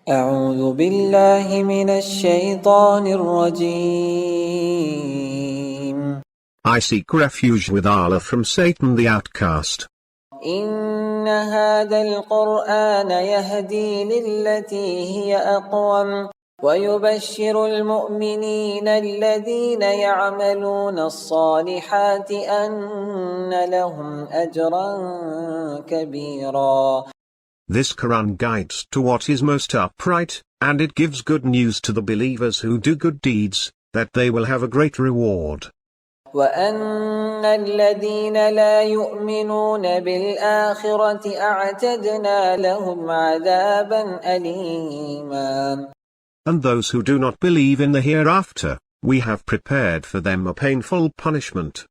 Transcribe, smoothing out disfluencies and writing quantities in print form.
أعوذ بالله من الشيطان الرجيم. I seek refuge with Allah from Satan the outcast. إن هذا القرآن يهدي للتي هي أقوم ويبشر المؤمنين الذين يعملون الصالحات أن لهم أجرا كبيرا. This Quran guides to what is most upright, and it gives good news to the believers who do good deeds, that they will have a great reward. وأن الذين لا يؤمنون بالآخرة أعتدنا لهم عذابا أليما. And those who do not believe in the hereafter, we have prepared for them a painful punishment.